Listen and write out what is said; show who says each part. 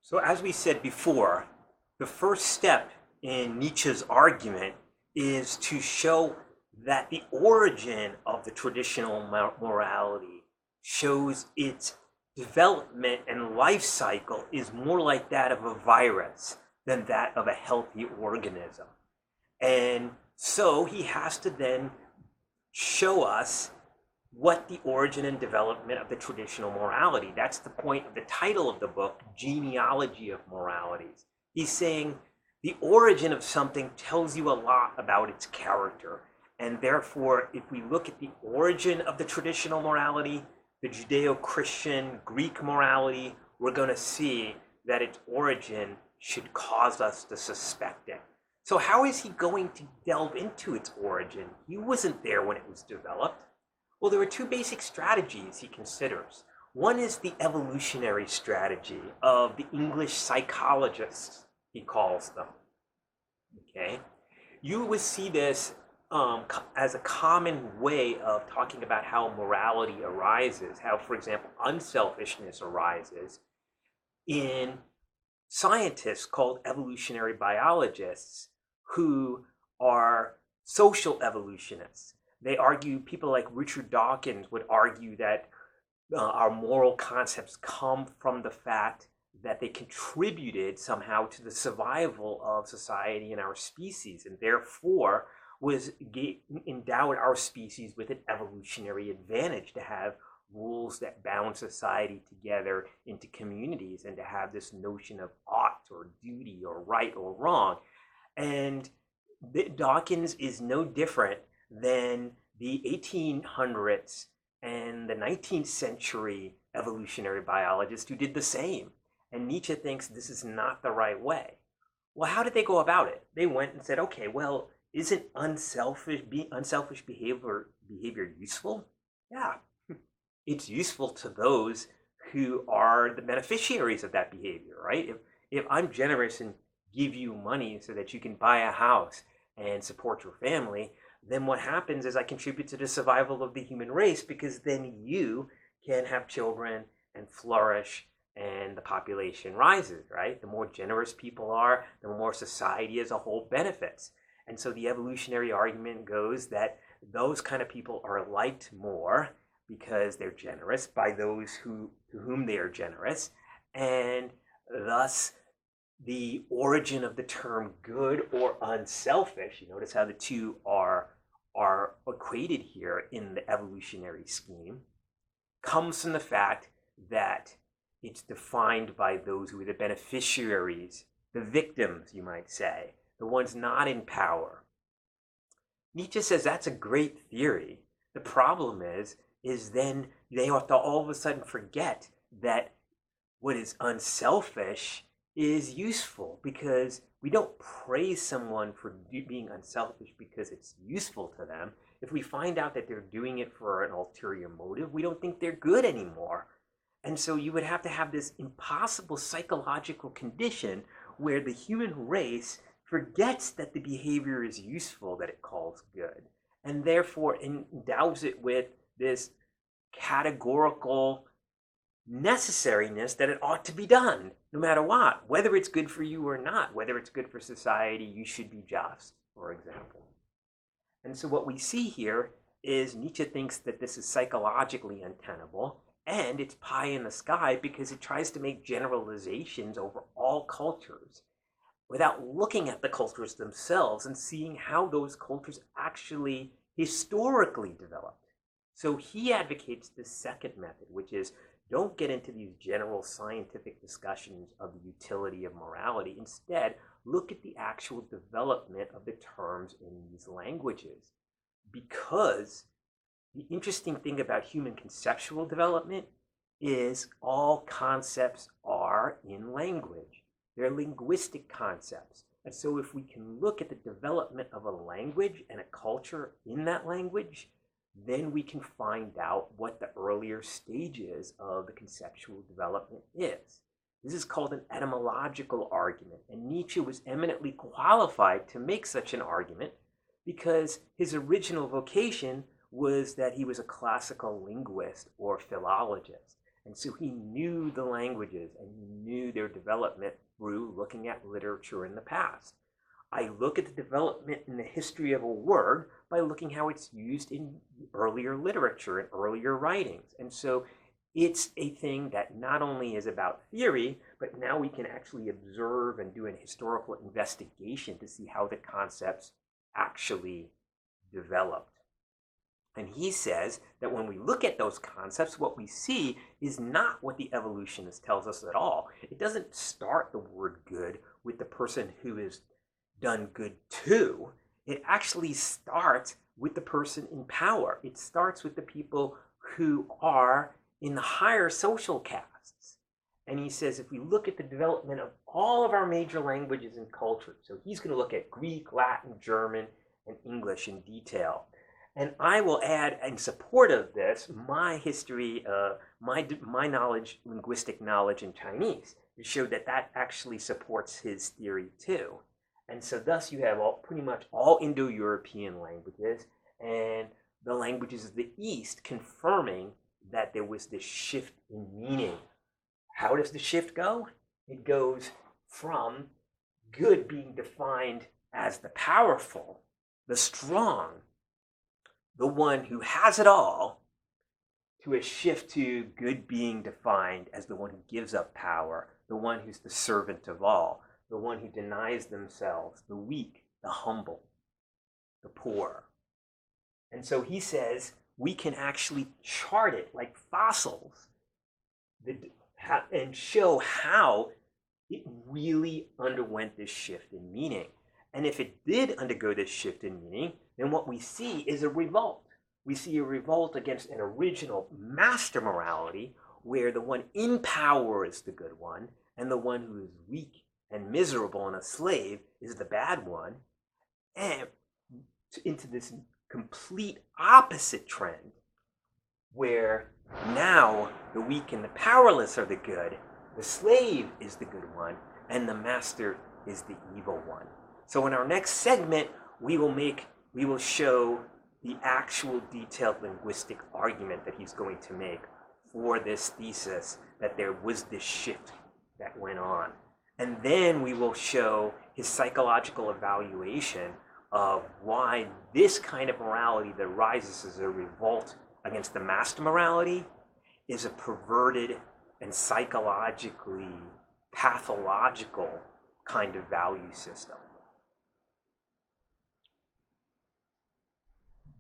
Speaker 1: So as we said before, the first step in Nietzsche's argument is to show that the origin of the traditional morality shows its development and life cycle is more like that of a virus than that of a healthy organism. And so he has to then show us what the origin and development of the traditional morality. That's the point of the title of the book, Genealogy of Moralities. He's saying the origin of something tells you a lot about its character. And therefore, if we look at the origin of the traditional morality, the Judeo-Christian Greek morality, we're going to see that its origin should cause us to suspect it. So how is he going to delve into its origin? He wasn't there when it was developed. Well, there are two basic strategies he considers. One is the evolutionary strategy of the English psychologists, he calls them. Okay? You would see this as a common way of talking about how morality arises, how, for example, unselfishness arises in scientists called evolutionary biologists who are social evolutionists. They argue, people like Richard Dawkins would argue that our moral concepts come from the fact that they contributed somehow to the survival of society and our species, and therefore endowed our species with an evolutionary advantage to have rules that bound society together into communities and to have this notion of ought or duty or right or wrong. And Dawkins is no different than the 1800s and the 19th century evolutionary biologists who did the same. And Nietzsche thinks this is not the right way. Well, how did they go about it? They went and said, okay, well, isn't unselfish behavior useful? Yeah, it's useful to those who are the beneficiaries of that behavior, right? If I'm generous and give you money so that you can buy a house and support your family, then what happens is I contribute to the survival of the human race, because then you can have children and flourish and the population rises, right? The more generous people are, the more society as a whole benefits. And so the evolutionary argument goes that those kind of people are liked more because they're generous by those to whom they are generous, and thus the origin of the term good or unselfish, you notice how the two are equated here in the evolutionary scheme, comes from the fact that it's defined by those who are the beneficiaries, the victims, you might say, the ones not in power. Nietzsche says that's a great theory. The problem is then they have to all of a sudden forget that what is unselfish is useful, because we don't praise someone for being unselfish because it's useful to them. If we find out that they're doing it for an ulterior motive, we don't think they're good anymore. And so you would have to have this impossible psychological condition where the human race forgets that the behavior is useful, that it calls good, and therefore endows it with this categorical necessariness that it ought to be done no matter what, whether it's good for you or not, whether it's good for society, you should be just, for example. And so what we see here is Nietzsche thinks that this is psychologically untenable, and it's pie in the sky because it tries to make generalizations over all cultures without looking at the cultures themselves and seeing how those cultures actually historically developed. So he advocates the second method, which is don't get into these general scientific discussions of the utility of morality. Instead, look at the actual development of the terms in these languages. Because the interesting thing about human conceptual development is all concepts are in language. They're linguistic concepts. And so if we can look at the development of a language and a culture in that language, then we can find out what the earlier stages of the conceptual development is. This is called an etymological argument, and Nietzsche was eminently qualified to make such an argument because his original vocation was that he was a classical linguist or philologist. And so he knew the languages and he knew their development through looking at literature in the past. I look at the development in the history of a word by looking how it's used in earlier literature and earlier writings. And so it's a thing that not only is about theory, but now we can actually observe and do an historical investigation to see how the concepts actually developed. And he says that when we look at those concepts, what we see is not what the evolutionist tells us at all. It doesn't start the word good with the person who is done good too. It actually starts with the person in power. It starts with the people who are in the higher social castes. And he says if we look at the development of all of our major languages and cultures, so he's going to look at Greek, Latin, German, and English in detail. And I will add, in support of this, my history, my knowledge, linguistic knowledge in Chinese, to show that that actually supports his theory too. And so thus you have pretty much all Indo-European languages and the languages of the East confirming that there was this shift in meaning. How does the shift go? It goes from good being defined as the powerful, the strong, the one who has it all, to a shift to good being defined as the one who gives up power, the one who's the servant of all, the one who denies themselves, the weak, the humble, the poor. And so he says we can actually chart it like fossils and show how it really underwent this shift in meaning. And if it did undergo this shift in meaning, then what we see is a revolt. We see a revolt against an original master morality where the one in power is the good one and the one who is weak and miserable and a slave is the bad one, and into this complete opposite trend where now the weak and the powerless are the good, the slave is the good one, and the master is the evil one. So in our next segment, we will show the actual detailed linguistic argument that he's going to make for this thesis that there was this shift that went on. And then we will show his psychological evaluation of why this kind of morality that rises as a revolt against the master morality is a perverted and psychologically pathological kind of value system.